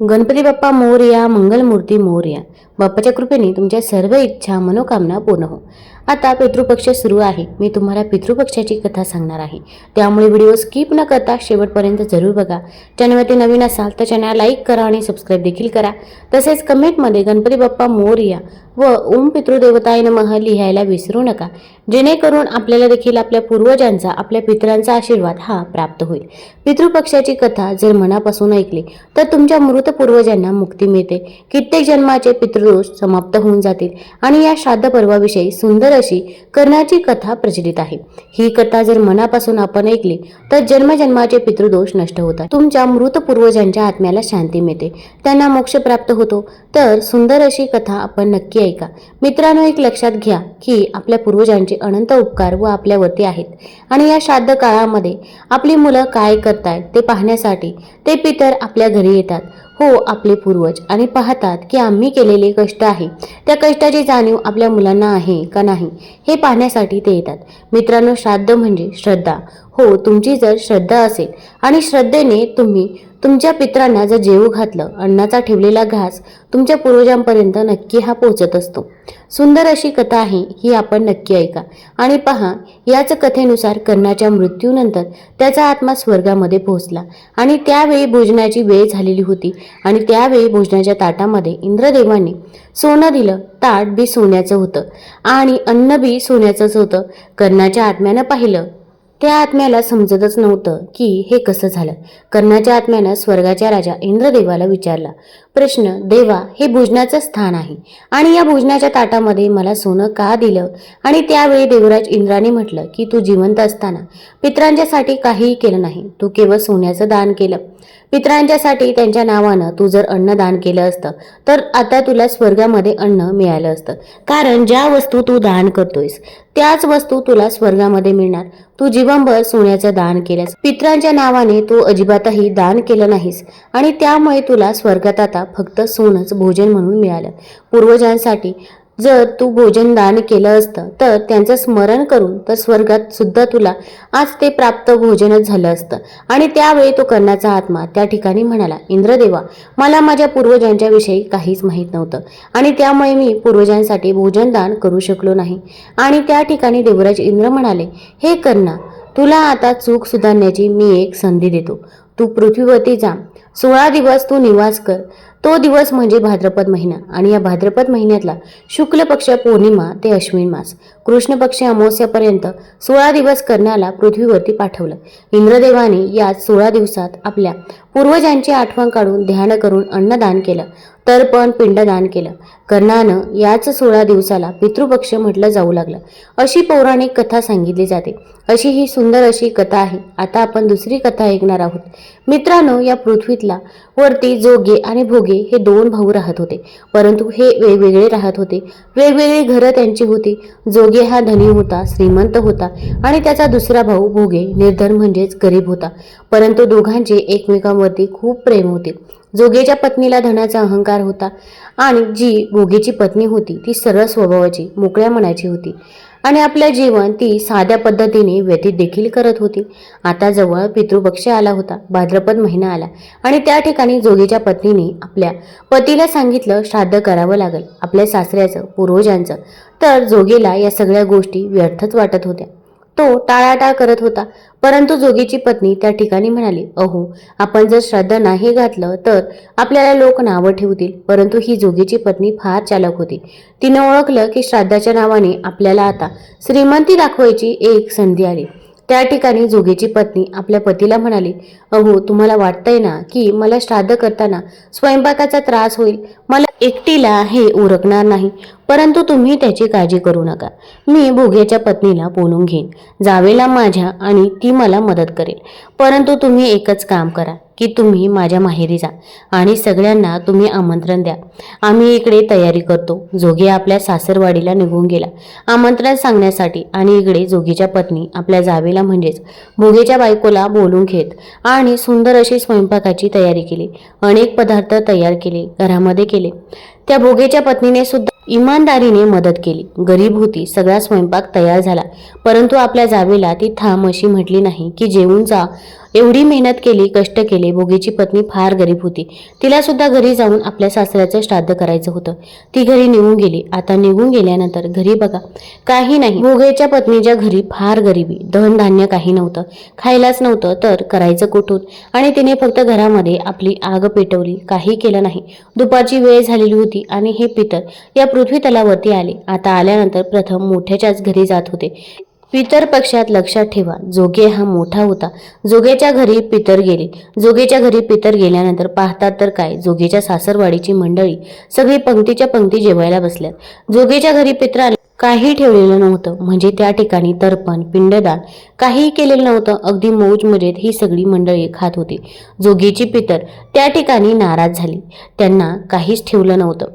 गणपती बाप्पा मोरया, मंगलमूर्ती मोरया. बाप्पाच्या कृपेने तुमच्या सर्व इच्छा मनोकामना पूर्ण हो. आता पितृपक्ष सुरू आहे. मी तुम्हाला पितृपक्षाची कथा सांगणार आहे, त्यामुळे व्हिडिओ स्किप न करता शेवटपर्यंत जरूर बघा. चॅनलवरती नवीन असाल तर चॅनल लाईक करा आणि सबस्क्राईब देखील करा. तसेच कमेंटमध्ये गणपती बाप्पा मोरया व ओम पितृदेवताय नमः लिहायला विसरू नका, जेणेकरून आपल्याला देखील आपल्या पूर्वजांचा, आपल्या पितरांचा आशीर्वाद हा प्राप्त होईल. पितृपक्षाची कथा जर मनापासून ऐकली तर तुमच्या मृत पूर्वजांना मुक्ती मिळते. कित्येक जन्माचे पितृदोष समाप्त होऊन जातील आणि या श्राद्ध पर्वाविषयी सुंदर अशी कर्णाची कथा प्रचलित आहे. ही कथा जर मनापासून आपण ऐकली तर जन्मजन्माचे पितृदोष नष्ट होतात. तुमच्या मृत पूर्वजांच्या आत्म्याला शांती मिळते, त्यांना मोक्ष प्राप्त होतो. तर सुंदर अशी कथा आपण नक्की ऐका. मित्रांनो, एक लक्षात घ्या की आपल्या पूर्वजांचे अनंत उपकार व आपल्यावरती आहेत आणि या श्राद्ध काळामध्ये आपली मुलं काय करतायत ते पाहण्यासाठी ते पितर आपल्या घरी येतात. हो, आपले पूर्वज, आणि पाहतात की आम्ही केलेले कष्ट आहे, त्या कष्टाची जाणीव आपल्या मुलांना आहे का नाही हे पाहण्यासाठी ते येतात. मित्रांनो, श्राद्ध म्हणजे श्रद्धा. हो, तुमची जर श्रद्धा असेल आणि श्रद्धेने तुम्ही तुमच्या पितरांना जर जेवू घातलं, अन्नाचा ठेवलेला घास तुमच्या पूर्वजांपर्यंत नक्की हा पोहोचत असतो. सुंदर अशी कथा आहे ही, आपण नक्की ऐका आणि पहा. याच कथेनुसार कर्णाच्या मृत्यूनंतर त्याचा आत्मा स्वर्गामध्ये पोहोचला आणि त्यावेळी भोजनाची वेळ झालेली होती आणि त्यावेळी भोजनाच्या ताटामध्ये इंद्रदेवांनी सोनं दिलं. ताट बी सोन्याचं होतं आणि अन्न बी सोन्याचंच होतं. कर्णाच्या आत्म्यानं पाहिलं. त्या आत्म्याला समजतच नव्हतं की हे कसं झालं. कर्णाच्या आत्म्यानं स्वर्गाच्या राजा इंद्रदेवाला विचारला प्रश्न, देवा, हे भोजनाचं स्थान आहे आणि या भोजनाच्या ताटामध्ये मला सोनं का दिलं? आणि त्यावेळी देवराज इंद्राने म्हटलं की तू जिवंत असताना पितरांच्यासाठी काहीही केलं नाही, तू केवळ सोन्याचं दान केलं. पितरांच्यासाठी त्यांच्या नावानं तू जर अन्न दान केलं असतं तर आता तुला स्वर्गामध्ये अन्न मिळालं असतं, कारण ज्या वस्तू तू दान करतोयस त्याच वस्तू तुला स्वर्गामध्ये मिळणार. तू जीवनभर सोन्याचं दान केलंस, पितरांच्या नावाने तू अजिबातही दान केलं नाहीस आणि त्यामुळे तुला स्वर्गात आता फक्त सोनच भोजन म्हणून मिळालं. पूर्वजांसाठी जर तू भोजन दान केलं असतं तर त्यांचं स्मरण करून तर स्वर्गात सुद्धा तुला आज ते प्राप्त भोजनच झालं असतं. आणि त्यावेळी तो कर्णाचा आत्मा त्या ठिकाणी म्हणाला, इंद्रदेवा, मला माझ्या पूर्वजांच्या विषयी काहीच माहीत नव्हतं आणि त्यामुळे मी पूर्वजांसाठी भोजन दान करू शकलो नाही. आणि त्या ठिकाणी देवराज इंद्र म्हणाले, हे कर्णा, तुला आता चूक सुधारण्याची मी एक संधी देतो. तू पृथ्वीवरती जा, 16 दिवस तू निवास कर. तो दिवस म्हणजे भाद्रपद महिना आणि या भाद्रपद महिन्यातला शुक्ल पक्ष पौर्णिमा ते अश्विन मास कृष्ण पक्ष अमावस्यापर्यंत 16 दिवस कर्णाला पृथ्वीवरती पाठवलं. इंद्रदेवाने या 16 दिवसात आपल्या पूर्वजांची आठवण काढून ध्यान करून अन्नदान केलं, तर्पण पिंडदान केलं. कर्णानं याच 16 दिवसाला पितृपक्ष म्हटलं जाऊ लागलं, अशी पौराणिक कथा सांगितली जाते. अशी ही सुंदर अशी कथा आहे. आता आपण दुसरी कथा ऐकणार आहोत. मित्रांनो, या पृथ्वीतला वरती जोगे आणि भोगे हे 2 भाऊ राहत होते, परंतु हे वेगवेगळे राहत होते. वेगवेगळी घरं त्यांची होती. जोगे हा धनी होता, श्रीमंत होता आणि त्याचा दुसरा भाऊ भोगे निर्धन म्हणजेच गरीब होता. परंतु दोघांचे एकमेकांवरती खूप प्रेम होते. जोगेच्या पत्नीला धनाचा अहंकार होता आणि जी भोगेची पत्नी होती ती सरळ स्वभावाची, मोकळ्या मनाची होती आणि आपलं जीवन ती साध्या पद्धतीने व्यतीत देखील करत होती. आता जवळ पितृपक्ष आला होता, भाद्रपद महिना आला आणि त्या ठिकाणी जोगेच्या पत्नीने आपल्या पतीला सांगितलं श्राद्ध करावं लागेल आपल्या सासऱ्याचं, पूर्वजांचं. तर जोगेला या सगळ्या गोष्टी व्यर्थच वाटत होत्या. तो टाळाटाळ करत होता. परंतु जोगीची पत्नी त्या ठिकाणी म्हणाली, अहो, आपण जर श्राद्ध नाही घातलं तर आपल्याला लोक नावं ठेवतील. परंतु ही जोगीची पत्नी फार चालाक होती. तिने ओळखलं की श्राद्धाच्या नावाने आपल्याला आता श्रीमंती दाखवायची एक संधी आली. त्या ठिकाणी जोगीची पत्नी आपल्या पतीला म्हणाली, अहो, तुम्हाला वाटतंय ना की मला श्राद्ध करताना स्वयंपाकाचा त्रास होईल, मला एकटीला हे उरकणार नाही, परंतु तुम्ही त्याची काळजी करू नका. मी भोग्याच्या पत्नीला बोलून घेईन, जावेला माझ्या, आणि ती मला मदत करेल. परंतु तुम्ही एकच काम करा की तुम्ही माझ्या माहेरी जा आणि सगळ्यांना तुम्ही आमंत्रण द्या. आम्ही इकडे तयारी करतो. जोगे आपल्या सासरवाडीला निघून गेला आमंत्रण सांगण्यासाठी आणि इकडे जोगीच्या पत्नी आपल्या जावेला म्हणजेच भोगेच्या बायकोला बोलून घेत आणि सुंदर अशी स्वयंपाकाची तयारी केली. अनेक पदार्थ तयार केले, घरामध्ये केले. त्या भोगेच्या पत्नीने सुद्धा इमानदारीने मदत केली. गरीब होती, सगळा स्वयंपाक तयार झाला, परंतु आपल्या जावेला ती थांब अशी म्हटली नाही की जेवून जा. एवढी मेहनत केली, कष्ट केले. भोगीची पत्नी फार गरीब होती. तिला सुद्धा घरी जाऊन आपल्या सासऱ्याचं श्राद्ध करायचं होतं. ती घरी निघून गेली. आता निघून गेल्यानंतर घरी बघा काही नाही. भोगेच्या पत्नीच्या घरी फार गरिबी, धनधान्य काही नव्हतं, खायलाच नव्हतं तर करायचं कुठून. आणि तिने फक्त घरामध्ये आपली आग पेटवली, काही केलं नाही. दुपारची वेळ झालेली होती आणि हे पितर या पृथ्वी तलावरती आले. आता आल्यानंतर प्रथम मोठ्याच्याच घरी जात होते. पितर पक्षात लक्षात ठेवा, जोगे हा मोठा होता. जोगेच्या घरी पितर गेले. जोगेच्या घरी पितर गेल्यानंतर पाहतात तर काय, जोगेच्या सासरवाडीची मंडळी सगळी पंक्तीच्या पंक्ती जेवायला बसल्यात. जोगेच्या घरी पितराला काही ठेवलेलं नव्हतं, म्हणजे त्या ठिकाणी तर्पण पिंडदान काहीही केलेलं नव्हतं. अगदी मौज मजेत ही सगळी मंडळी खात होती. जोगीची पितर त्या ठिकाणी नाराज झाली, त्यांना काहीच ठेवलं नव्हतं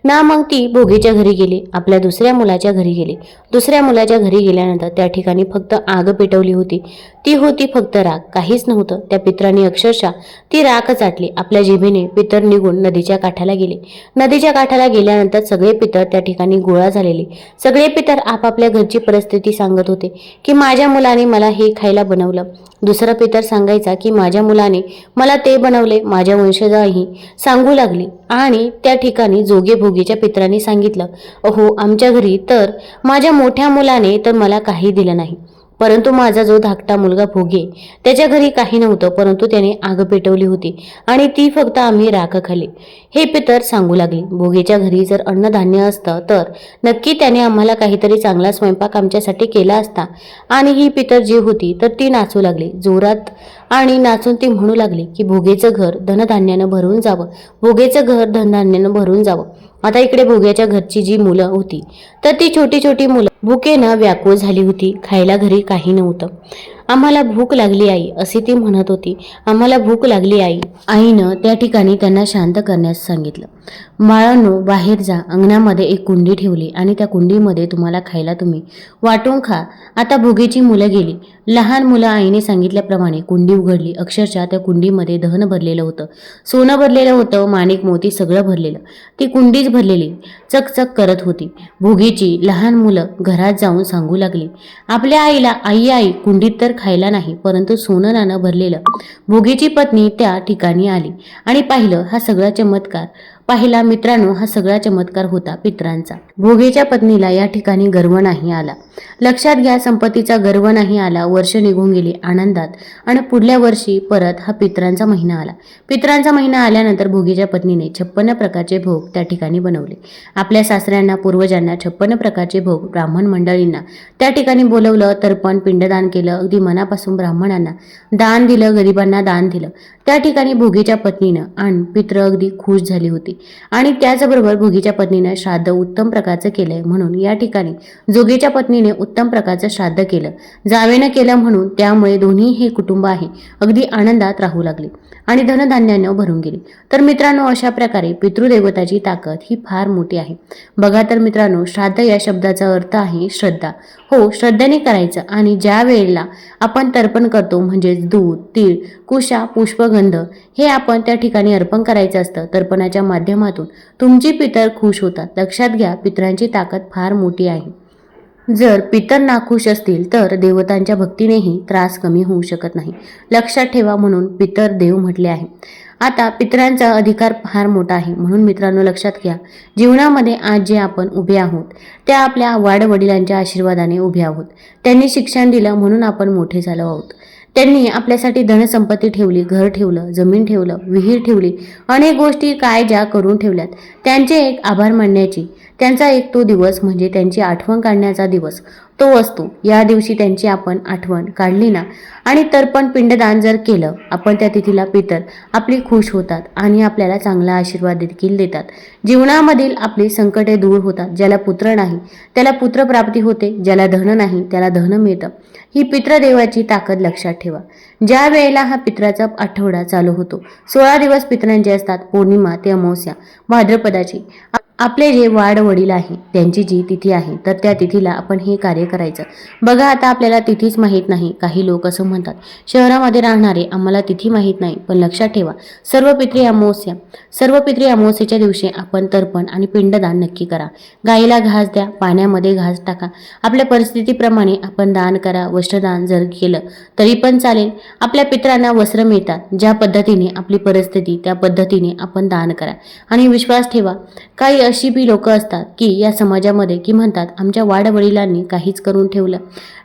ना. मग ती भोगीच्या घरी गेली, आपल्या दुसऱ्या मुलाच्या घरी गेली. दुसऱ्या मुलाच्या घरी गेल्यानंतर त्या ठिकाणी फक्त आग पेटवली होती. ती होती फक्त राख, काहीच नव्हतं. त्या पितरांनी अक्षरशः ती राख चाटली. आपल्या जिभेने पितर निघून नदीच्या काठाला गेले. नदीच्या काठाला गेल्यानंतर सगळे पितर त्या ठिकाणी गोळा झालेले. सगळे पितर आपापल्या घरची परिस्थिती सांगत होते की माझ्या मुलाने मला हे खायला बनवलं. दुसरा पितर सांगायचा की माझ्या मुलाने मला ते बनवले. माझ्या वंशजाही सांगू लागली. आणि त्या ठिकाणी जोगे भोगीच्या पितरांनी सांगितलं, अहो आमच्या घरी तर माझ्या मोठ्या मुलाने तर मला काही दिलं नाही, परंतु माझा जो धाकटा मुलगा भोगे त्याच्या घरी काही नव्हतं, परंतु त्याने आग पेटवली होती आणि ती फक्त आम्ही राख खाल्ली. हे पितर सांगू लागले, भोगेच्या घरी जर अन्नधान्य असतं तर नक्की त्याने आम्हाला काहीतरी चांगला स्वयंपाक आमच्यासाठी केला असता. आणि ही पितर जी होती तर ती नाचू लागली जोरात आणि नाचून ती म्हणू लागली की भोगेचं घर धनधान्यानं भरून जावं, भोगेचं घर धनधान्यानं भरून जावं. आता इकडे भोग्याच्या घरची जी मुलं होती तर ती छोटी छोटी मुलं भुकेनं व्याकुळ झाली होती. खायला घरी काही नव्हतं. आम्हाला भूक लागली आई, असे ती म्हणत होती. आम्हाला भूक लागली आई. आईनं त्या ठिकाणी त्यांना शांत करण्यास सांगितलं. बाळांनो बाहेर जा, अंगणामध्ये एक कुंडी ठेवली आणि त्या कुंडीमध्ये तुम्हाला खायला तुम्ही वाटून खा. आता भोगीची मुलं गेली. लहान मुलं आईने सांगितल्याप्रमाणे कुंडी उघडली. अक्षरशः त्या कुंडीमध्ये धन भरलेलं होतं, सोनं भरलेलं होतं, माणिक मोती सगळं भरलेलं. ती कुंडीच भरलेली चकचक करत होती. भोगीची लहान मुलं घरात जाऊन सांगू लागली आपल्या आईला, आई आई कुंडीत तर खायला नाही परंतु सोनं नाणं भरलेलं. भोगीची पत्नी त्या ठिकाणी आली आणि पाहिलं हा सगळा चमत्कार. पाहिला मित्रांनो, हा सगळा चमत्कार होता पितरांचा. भोगीच्या पत्नीला या ठिकाणी गर्व नाही आला. लक्षात घ्या, संपत्तीचा गर्व नाही आला. वर्ष निघून गेली आनंदात आणि पुढल्या वर्षी परत हा पितरांचा महिना आला. पितरांचा महिना आल्यानंतर भोगीच्या पत्नीने 56 प्रकारचे भोग त्या ठिकाणी बनवले. आपल्या सासऱ्यांना पूर्वजांना 56 प्रकारचे भोग ब्राह्मण मंडळींना त्या ठिकाणी बोलवलं. तर्पण पिंडदान केलं. अगदी मनापासून ब्राह्मणांना दान दिलं, गरिबांना दान दिलं. त्या ठिकाणी भोगीच्या पत्नीनं आणि पित्र अगदी खुश झाली होती. आणि त्याचबरोबर भोगीच्या पत्नीनं श्राद्ध उत्तम प्रकारचं केलंय म्हणून या ठिकाणी जोगीच्या पत्नीने उत्तम प्रकारचं श्राद्ध केलं, जावेनं केलं म्हणून त्यामुळे दोन्ही हे कुटुंब आहे अगदी आनंदात राहू लागले आणि धनधान्यानं भरून गेली. तर मित्रांनो, अशा प्रकारे पितृदेवताची ताकद ही फार मोठी आहे. बघा तर मित्रांनो, श्राद्ध या शब्दाचा अर्थ आहे श्रद्धा. हो, श्रद्धेने करायचं. आणि ज्या वेळेला आपण तर्पण करतो म्हणजेच दूध, तीळ, कुशा, पुष्पगंध हे आपण त्या ठिकाणी अर्पण करायचं असतं. तर्पणाच्या माध्यमातून तुमची पितर खुश होतात. लक्षात घ्या, पितरांची ताकद फार मोठी आहे. जर पितर नाखुश असतील तर देवतांच्या भक्तीनेही त्रास कमी होऊ शकत नाही. लक्षात ठेवा, म्हणून पितर देव म्हटले आहे. आता पितरांचा अधिकार फार मोठा आहे. म्हणून मित्रांनो लक्षात घ्या, जीवनामध्ये आज जे आपण उभे आहोत त्या आपल्या वाडवडिलांच्या आशीर्वादाने उभे आहोत. त्यांनी शिक्षण दिलं म्हणून आपण मोठे झालो आहोत. त्यांनी आपल्यासाठी धनसंपत्ती ठेवली, घर ठेवलं, जमीन ठेवलं, विहीर ठेवली, अनेक गोष्टी काय ज्या करून ठेवल्यात. त्यांचे एक आभार मानण्याची, त्यांचा एक तो दिवस म्हणजे त्यांची आठवण काढण्याचा दिवस तो असतो. या दिवशी त्यांची आपण आठवण काढली ना आणि तर्पण पिंडदान जर केलं आपण त्या तिथीला, पितर आपली खुश होतात आणि आपल्याला चांगला आशीर्वाद देखील देतात. जीवनामधील आपली संकटे दूर होतात. ज्याला पुत्र नाही त्याला पुत्रप्राप्ती होते, ज्याला धन नाही त्याला धन मिळतं. ही पितृदेवाची ताकद लक्षात ठेवा. ज्या वेळेला हा पितराचा आठवडा चालू होतो, 16 दिवस पितरांचे असतात. पौर्णिमा ते अमावस्या भाद्रपदाची आपले जे वाड वडील आहे त्यांची जी तिथी आहे तर त्या तिथीला आपण हे कार्य करायचं. बघा आता आपल्याला तिथीच माहीत नाही. काही लोक असं म्हणतात, शहरामध्ये राहणारे आम्हाला तिथी माहीत नाही. पण लक्षात ठेवा, सर्व पितृ अमावस्येच्या दिवशी आपण तर्पण आणि पिंडदान नक्की करा. गाईला घास द्या, पाण्यामध्ये घास टाका. आपल्या परिस्थितीप्रमाणे आपण दान करा. वस्त्रदान जर केलं तरी पण चालेल. आपल्या पितरांना वस्त्र मिळतात. ज्या पद्धतीने आपली परिस्थिती त्या पद्धतीने आपण दान करा. आणि विश्वास ठेवा, काही अशी बी लोक असतात की या समाजामध्ये की म्हणतात आमच्या वाडवडिलांनी काहीच करून ठेवलं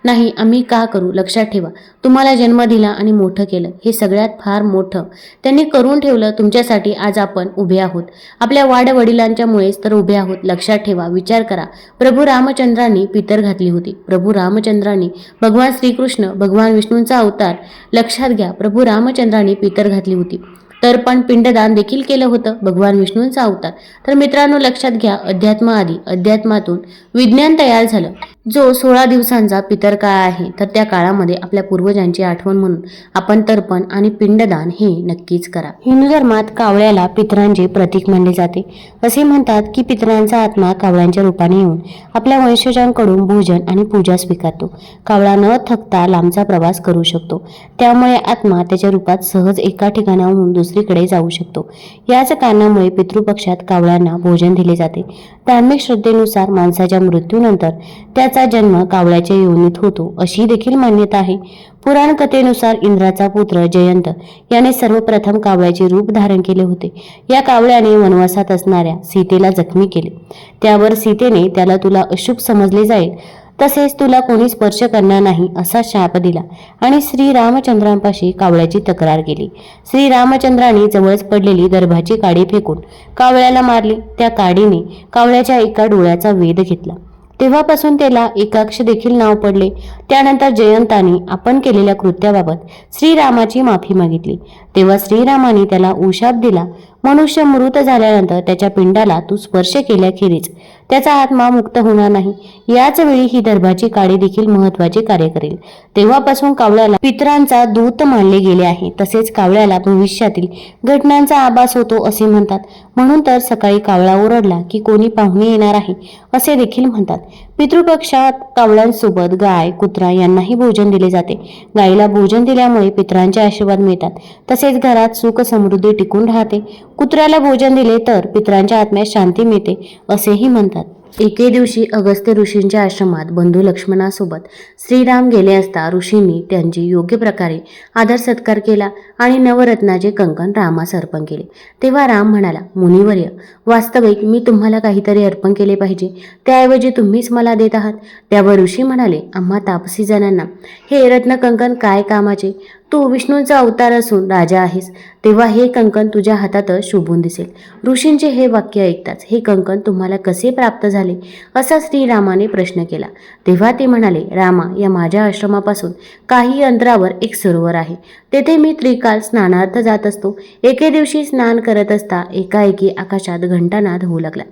नाही, आम्ही का करू. लक्षात ठेवा, तुम्हाला जन्म दिला आणि मोठं केलं हे सगळ्यात फार मोठं त्यांनी करून ठेवलं तुमच्यासाठी. आज आपण उभे आहोत, आपल्या वाडवडिलांच्यामुळेच तर उभे आहोत. लक्षात ठेवा, विचार करा, प्रभू रामचंद्रांनी पितर घातली होती. प्रभू रामचंद्रांनी भगवान श्रीकृष्ण भगवान विष्णूंचा अवतार. लक्षात घ्या, प्रभू रामचंद्रांनी पितर घातली होती. तर्पण पिंडदान देखील केलं होतं, भगवान विष्णूंचा अवतार. तर मित्रांनो लक्षात घ्या, अध्यात्म आधी अध्यात्मातून विज्ञान तयार झालं. जो 16 दिवसांचा पितर काळ आहे तर त्या काळामध्ये आपल्या पूर्वजांची आठवण म्हणून आपण तर्पण आणि पिंडदान हे नक्कीच करा. हिंदू धर्मात कावळ्याला पितरांचे प्रतीक मानले जाते. असे म्हणतात की पितरांचा आत्मा कावळ्यांच्या रूपाने येऊन आपल्या वंशजांकडून भोजन आणि पूजा स्वीकारतो. कावळा न थकता लांबचा प्रवास करू शकतो, त्यामुळे आत्मा त्याच्या रूपात सहज एका ठिकाणाहून दुसरीकडे जाऊ शकतो. याच कारणामुळे पितृपक्षात कावळ्यांना भोजन दिले जाते. धार्मिक श्रद्धेनुसार माणसाच्या मृत्यूनंतर त्याचा जन्म कावळ्याच्या योनीत होतो अशी देखील मान्यता आहे. पुराण कथेनुसार इंद्राचा पुत्र जयंत याने सर्वप्रथम कावळ्याचे रूप धारण केले होते. या कावळ्याने वनवासात असणाऱ्या सीतेला जखमी केले. त्यावर सीतेने त्याला तुला अशुभ समजले जाईल, तसेच तुला कोणी स्पर्श करणार नाही असा शाप दिला आणि श्रीरामचंद्रांपाशी कावळ्याची तक्रार केली. श्रीरामचंद्रांनी जवळच पडलेली दर्भाची काडी फेकून कावळ्याला मारली. त्या काडीने कावळ्याच्या एका डोळ्याचा वेध घेतला. तेव्हापासून त्याला एकाक्ष देखील नाव पडले. त्यानंतर जयंताने आपण केलेल्या कृत्याबाबत श्रीरामाची माफी मागितली. तेव्हा श्रीरामाने त्याला उशाप दिला. मनुष्य मृत झाल्यानंतर त्याच्या पिंडाला तू स्पर्श केल्याखेरीज त्याचा आत्मा मुक्त होणार नाही. याच वेळी ही दर्भाची काडी देखील महत्वाचे कार्य करेल. तेव्हापासून कावळ्याला पितरांचा दूत मानले गेले आहे. तसेच कावळ्याला भविष्यातील घटनांचा आभास होतो असे म्हणतात. म्हणून तर सकाळी कावळा ओरडला की कोणी पाहुणे येणार आहे असे देखील म्हणतात. पितृपक्षात कावळ्यांसोबत गाय कुत्रा यांनाही भोजन दिले जाते. गायीला भोजन दिल्यामुळे पितरांचे आशीर्वाद मिळतात, तसेच घरात सुख समृद्धी टिकून राहते. कुत्र्याला भोजन दिले तर पितरांच्या आत्म्यात शांती मिळते असेही म्हणतात. एके दिवशी अगस्त्य ऋषींच्या आश्रमात बंधू लक्ष्मणासोबत श्रीराम गेले असता ऋषींनी त्यांची योग्य प्रकारे आदर सत्कार केला आणि नवरत्नाचे कंकण रामास अर्पण केले. तेव्हा राम म्हणाला, मुनिवर्य, वास्तविक मी तुम्हाला काहीतरी अर्पण केले पाहिजे, त्याऐवजी तुम्हीच मला देत आहात. त्यावर ऋषी म्हणाले, आम्हा तापसी जणांना हे रत्नकंकण काय कामाचे? तू विष्णूंचा अवतार असून राजा आहेस, तेव्हा हे कंकण तुझ्या हातातच शोभून दिसेल. ऋषींचे हे वाक्य ऐकताच हे कंकण तुम्हाला कसे प्राप्त झाले असा श्रीरामाने प्रश्न केला. तेव्हा ते म्हणाले, रामा, या माझ्या आश्रमापासून काही अंतरावर एक सरोवर आहे. तेथे मी त्रिकाल स्नानार्थ जात असतो. एके दिवशी स्नान करत असता एकाएकी आकाशात घंटानाद होऊ लागला.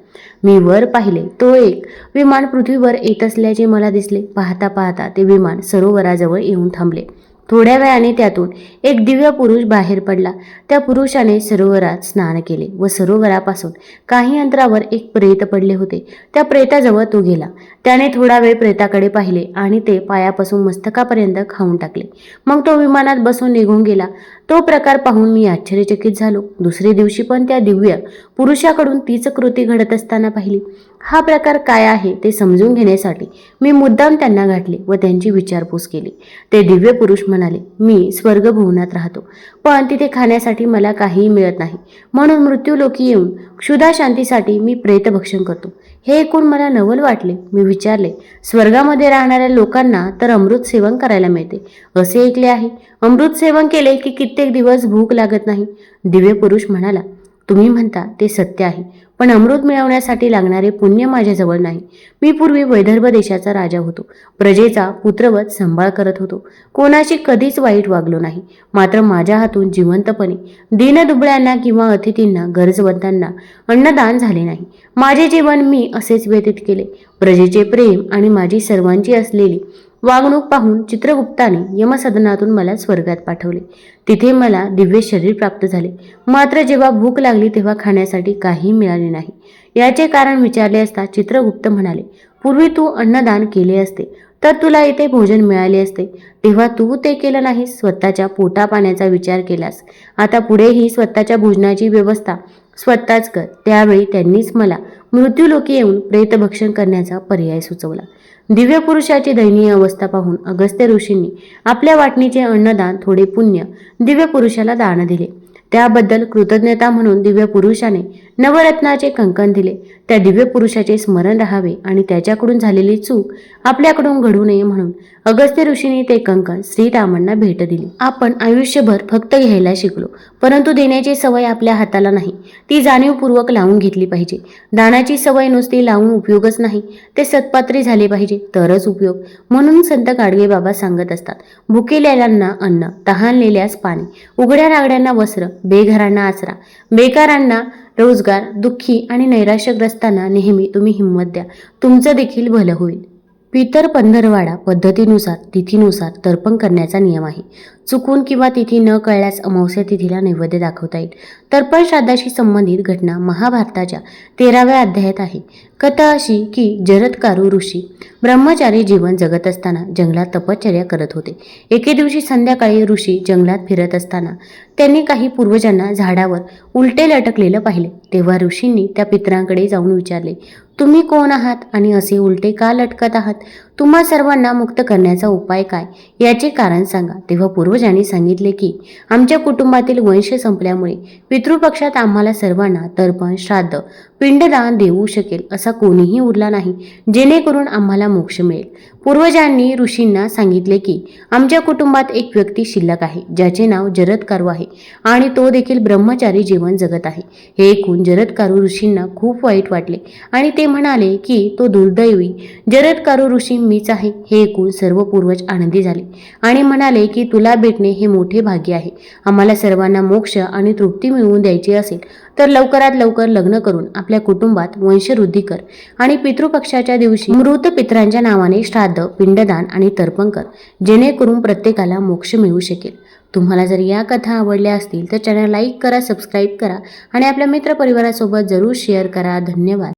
मी वर पाहिले, तो एक विमान पृथ्वीवर येत असल्याचे मला दिसले. पाहता पाहता ते विमान सरोवराजवळ येऊन थांबले. थोड्या वेळाने त्यातून एक दिव्य पुरुष बाहेर पडला. त्या पुरुषाने सरोवरात स्नान केले व सरोवरापासून काही अंतरावर एक प्रेत पडले होते. त्या प्रेताजवळ तो गेला. त्याने थोडा वेळ प्रेताकडे पाहिले आणि ते पायापासून मस्तकापर्यंत खाऊन टाकले. मग तो विमानात बसून निघून गेला. तो प्रकार पाहून मी आश्चर्यचकित झालो. दुसरे दिवशी पण त्या दिव्य पुरुषाकडून तीच कृती घडत असताना पाहिली. हा प्रकार काय आहे ते समजून घेण्यासाठी मी मुद्दाम त्यांना गाठले व त्यांची विचारपूस केली. ते दिव्य पुरुष म्हणाले, मी स्वर्गभुवनात राहतो, पण तिथे खाण्यासाठी मला काहीही मिळत नाही, म्हणून मृत्यूलोकी येऊन क्षुधा शांतीसाठी मी प्रेतभक्षण करतो. हे ऐकून मला नवल वाटले. मी विचारले, स्वर्गामध्ये राहणाऱ्या लोकांना तर अमृत सेवन करायला मिळते असे ऐकले आहे. अमृत सेवन केले की कित्येक दिवस भूक लागत नाही. दिव्य पुरुष म्हणाला, तुम्ही म्हणता ते सत्य आहे, पण अमृत मिळवण्यासाठी लागणारे पुण्य माझ्याजवळ नाही. मी पूर्वी वैदर्भ देशाचा राजा होतो. प्रजेचा पुत्रवत सांभाळ करत होतो. कोणाशी कधीच वाईट वागलो नाही. मात्र माझ्या हातून जिवंतपणे दीनदुबळ्यांना किंवा अतिथींना गरजवंतांना अन्नदान झाले नाही. माझे जीवन मी असेच व्यतीत केले. प्रजेचे प्रेम आणि माझी सर्वांची असलेली वागणूक पाहून चित्रगुप्ताने यमसदनातून मला स्वर्गात पाठवले. तिथे मला दिव्य शरीर प्राप्त झाले. मात्र जेव्हा भूक लागली तेव्हा खाण्यासाठी काही मिळाले नाही. याचे कारण विचारले असता चित्रगुप्त म्हणाले, पूर्वी तू अन्नदान केले असते तर तुला इथे भोजन मिळाले असते, तेव्हा तू ते केलं नाहीस. स्वतःच्या पोटापाण्याचा विचार केलास. आता पुढेही स्वतःच्या भोजनाची व्यवस्था स्वतःच कर. त्यावेळी त्यांनीच मला मृत्यूलोकी येऊन प्रेतभक्षण करण्याचा पर्याय सुचवला. दिव्य पुरुषाची दयनीय अवस्था पाहून अगस्त्य ऋषींनी आपल्या वाटणीचे अन्नदान, थोडे पुण्य दिव्य पुरुषाला दान दिले. त्याबद्दल कृतज्ञता म्हणून दिव्य पुरुषाने नवरत्नाचे कंकण दिले. त्या दिव्य पुरुषाचे स्मरण राहावे आणि त्याच्याकडून झालेली चूक आपल्याकडून घडू नये म्हणून अगस्त्य ऋषींनी ते कंकण श्रीरामांना भेट दिली. आपण आयुष्यभर फक्त घ्यायला शिकलो, परंतु देण्याची सवय आपल्या हाताला नाही. ती जाणीवपूर्वक लावून घेतली पाहिजे. दानाची सवय नुसती लावून उपयोगच नाही, ते सत्पात्री झाले पाहिजे तरच उपयोग. म्हणून संत गाडगे बाबा सांगत असतात, भुकेलेल्यांना अन्न, तहानलेल्यास पाणी, उघड्या नागड्यांना वस्त्र, बेघरांना आसरा, बेकारांना रोजगार, दुःखी आणि नैराश्यग्रस्तांना नेहमी तुम्ही हिंमत द्या. तुमचं देखील भलं होईल. पितर पंधरवाडा पद्धतीनुसार तिथीनुसार तर्पण करण्याचा नियम आहे. चुकून किंवा तिथी न कळल्यास अमावस्या तिथीला नैवेद्य दाखवता येईल. तर्पण श्राद्धाशी संबंधित घटना महाभारताच्या 13व्या अध्यायात आहे. कथा अशी की जरत्कारु ऋषी ब्रह्मचारी जीवन जगत असताना जंगलात तपश्चर्या करत होते. एके दिवशी संध्याकाळी ऋषी जंगलात फिरत असताना त्यांनी काही पूर्वजांना झाडावर उलटे लटकलेलं पाहिले. तेव्हा ऋषींनी त्या पितरांकडे जाऊन विचारले, तुम्ही कोण आहात आणि असे उलटे का लटकत आहात? तुम्हा सर्वांना मुक्त करण्याचा उपाय काय, याचे कारण सांगा. तेव्हा पूर्वजांनी सांगितले की आमच्या कुटुंबातील वंश संपल्यामुळे पितृपक्षात आम्हाला सर्वांना तर्पण, श्राद्ध, पिंडदान देऊ शकेल असा कोणीही उरला नाही, जेणेकरून आम्हाला मोक्ष मिळेल. पूर्वजांनी ऋषींना सांगितले की आमच्या कुटुंबात एक व्यक्ती शिल्लक आहे, ज्याचे नाव जरत्कारु आहे आणि तो देखील ब्रह्मचारी जीवन जगत आहे. हे ऐकून जरत्कारु ऋषींना खूप वाईट वाटले आणि ते म्हणाले की तो दुर्दैवी जरत्कारु ऋषी मीच आहे. हे ऐकून सर्व पूर्वज आनंदी झाले आणि म्हणाले की तुला भेटणे हे मोठे भाग्य आहे. आम्हाला सर्वांना मोक्ष आणि तृप्ती मिळवून द्यायची असेल तर लवकरात लवकर लग्न करून आपल्या कुटुंबात वंशवृद्धी कर आणि पितृपक्षाच्या दिवशी मृत पितरांच्या नावाने श्राद्ध, पिंडदान आणि तर्पण कर, जेणेकरून प्रत्येकाला मोक्ष मिळू शकेल. तुम्हाला जर या कथा आवडल्या असतील तर चॅनल लाईक करा, सबस्क्राईब करा आणि आपल्या मित्रपरिवारासोबत जरूर शेअर करा. धन्यवाद.